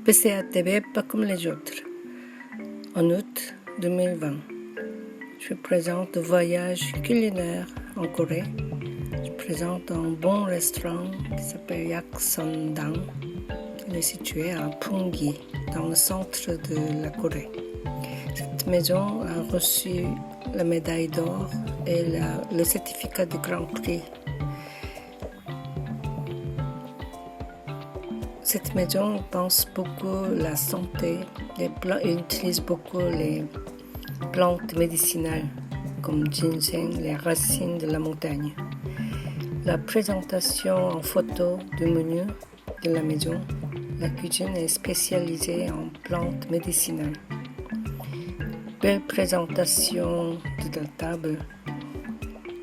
BCATV pas comme les autres. En août 2020, je présente le voyage culinaire en Corée. Je présente un bon restaurant qui s'appelle Yaksondang. Il est situé à Punggi, dans le centre de la Corée. Cette maison a reçu la médaille d'or et le certificat de Grand Prix. Cette maison pense beaucoup à la santé. Elle utilise beaucoup les plantes médicinales comme ginseng, les racines de la montagne. La présentation en photo du menu de la maison, la cuisine est spécialisée en plantes médicinales. Belle présentation de la table.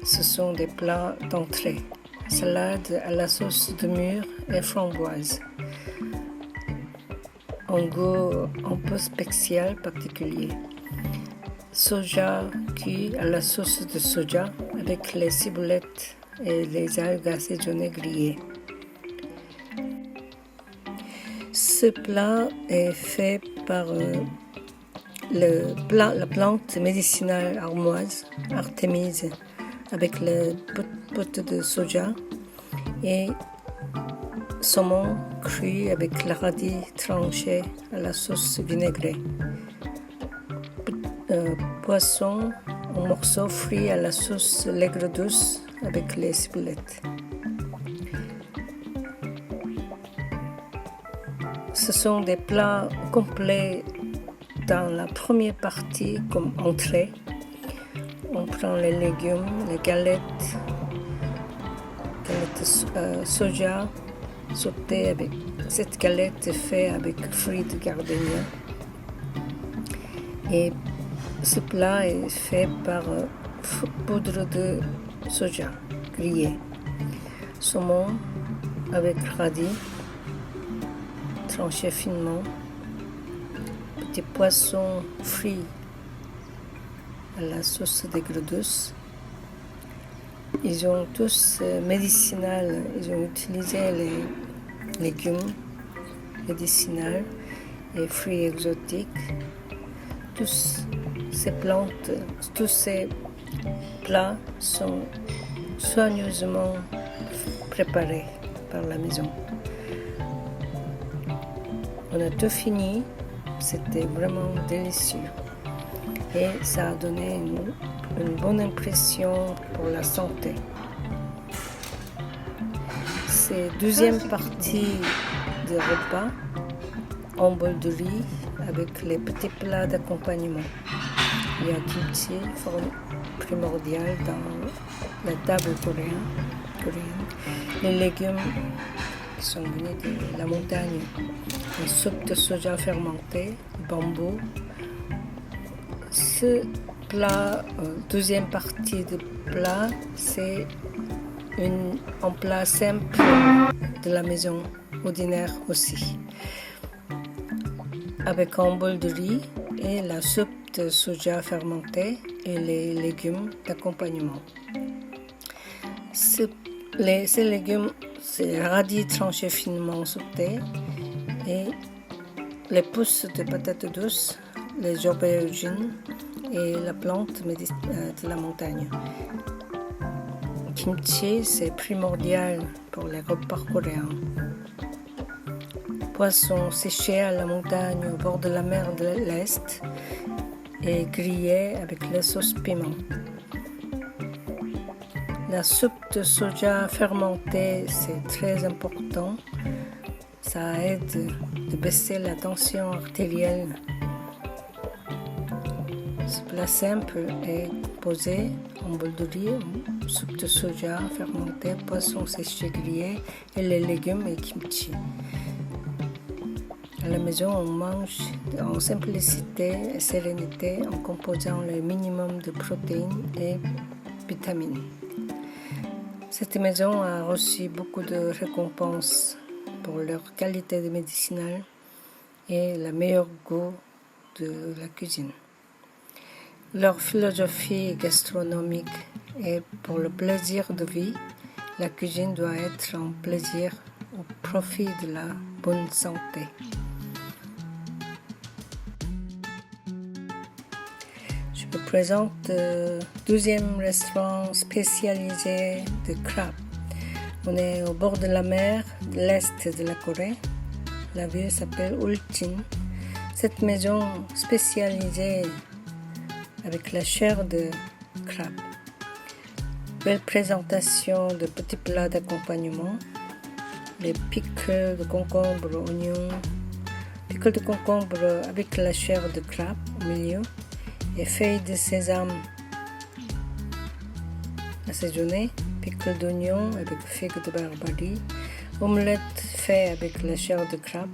Ce sont des plats d'entrée. Salade à la sauce de mûre et framboise. Un goût un peu spécial, particulier. Soja cuit à la sauce de soja avec les ciboulettes et les algues assaisonnées grillées. Ce plat est fait par la plante médicinale armoise, Artémise, avec les potes de soja et saumon cuit avec la radis tranché à la sauce vinaigrée. Poisson en morceaux frits à la sauce l'aigre douce avec les ciboulettes. Ce sont des plats complets dans la première partie comme entrée. On prend les légumes, les galettes soja sautées avec cette galette est faite avec fruits de gardenia. Et ce plat est fait par poudre de soja grillée. Saumon avec radis tranché finement. Petits poissons frits à la sauce d'aigre douce. Ils ont tous médicinal. Ils ont utilisé les légumes médicinaux et fruits exotiques. Tous ces plantes, tous ces plats sont soigneusement préparés par la maison. On a tout fini, c'était vraiment délicieux et ça a donné une bonne impression pour la santé. C'est deuxième partie de repas, en bol de riz avec les petits plats d'accompagnement. Il y a kimchi, forme primordiale dans la table coréenne. Les légumes qui sont venus de la montagne, une soupe de soja fermentée, bambou. Ce plat, deuxième partie de plat, c'est un plat simple de la maison, ordinaire aussi, avec un bol de riz et la soupe de soja fermentée et les légumes d'accompagnement. Ces légumes, c'est radis tranchés finement sautés et les pousses de patates douces, les aubergines et la plante de la montagne. Kimchi, c'est primordial pour les repas coréens. Poisson séché à la montagne au bord de la mer de l'Est et grillé avec la sauce piment. La soupe de soja fermentée, c'est très important. Ça aide à baisser la tension artérielle. Ce plat simple est composé en bol de riz, soupe de soja fermentée, poisson séché grillé et les légumes et kimchi. À la maison, on mange en simplicité et sérénité en composant le minimum de protéines et vitamines. Cette maison a reçu beaucoup de récompenses pour leur qualité de médicinale et le meilleur goût de la cuisine. Leur philosophie gastronomique est pour le plaisir de vie. La cuisine doit être un plaisir au profit de la bonne santé. présente le 12e restaurant spécialisé de crabes. On est au bord de la mer de l'est de la Corée. La ville s'appelle Ulchin. Cette maison spécialisée avec la chair de crabe. Belle présentation de petits plats d'accompagnement. Les pickles de concombre, oignons. Pickles de concombre avec la chair de crabe au milieu. Et feuilles de sésame assaisonnées. Pickles d'oignons avec figues de barbarie. Omelette fait avec la chair de crabe.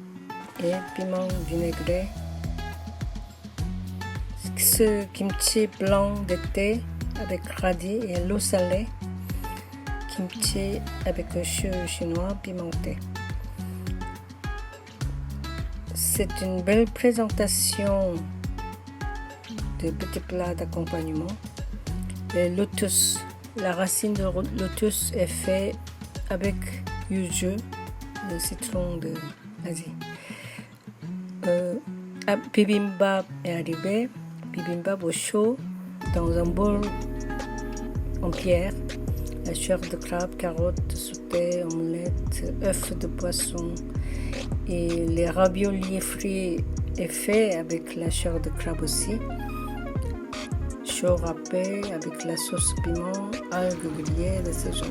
Et piment vinaigré. Ce kimchi blanc d'été avec radis et l'eau salée. Kimchi avec un chou chinois pimenté. C'est une belle présentation de petits plats d'accompagnement. Le lotus, la racine de lotus est faite avec yuzu, le citron de l'Asie. Bibimbap est arrivé. Bibimbap au chaud dans un bol en pierre. La chair de crabe, carottes sautées, omelette, œufs de poisson. Et les raviolis frits est fait avec la chair de crabe aussi. Chaud râpé avec la sauce piment, algues grillées assaisonnées.